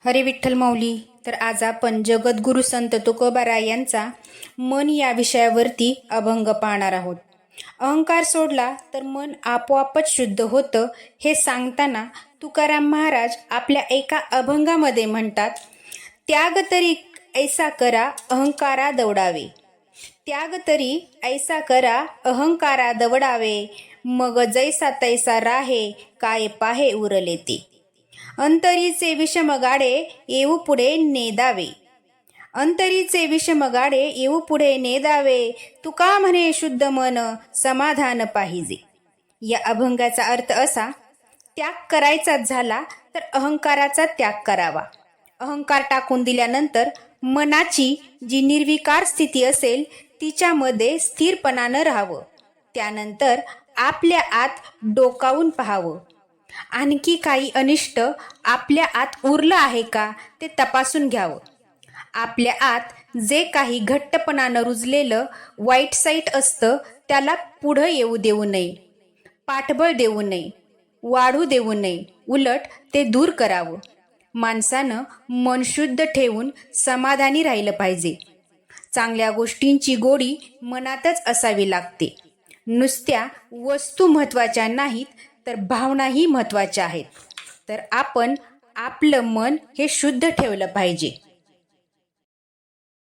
हरे विठ्ठल माऊली. तर आज आपण जगद्गुरु संत तुकोबाराय यांचा मन या विषयावरती अभंग पाहणार आहोत. अहंकार सोडला तर मन आपोआपच शुद्ध होतं हे सांगताना तुकाराम महाराज आपल्या एका अभंगामध्ये म्हणतात, त्याग तरी ऐसा करा अहंकारा दवडावे. त्याग तरी ऐसा करा अहंकारा दवडावे, मग जैसा तैसा राहे काय पाहे उरले ते. अंतरीचे विषमगाडे येऊ पुढे नेदावे. अंतरीचे विषमगाडे येऊ पुढे नेदावे, तुका म्हणे शुद्ध मन समाधान पाहिजे. या अभंगाचा अर्थ असा, त्याग करायचाच झाला तर अहंकाराचा त्याग करावा. अहंकार टाकून दिल्यानंतर मनाची जी निर्विकार स्थिती असेल तिच्यामध्ये स्थिरपणानं राहावं. त्यानंतर आपल्या आत डोकावून पाहावं. आणखी काही अनिष्ट आपल्या आत उरलं आहे का ते तपासून घ्यावं. आपल्या आत जे काही घट्टपणानं रुजलेलं वाईट साईट असतं त्याला पुढं येऊ देऊ नये, पाठबळ देऊ नये, वाढू देऊ नये. उलट ते दूर करावं. माणसानं मन शुद्ध ठेवून समाधानी राहिलं पाहिजे. चांगल्या गोष्टींची गोडी मनातच असावी लागते. नुसत्या वस्तू महत्त्वाच्या नाहीत तर भावनाही महत्त्वाच्या आहेत. तर आपण आपलं मन हे शुद्ध ठेवलं पाहिजे.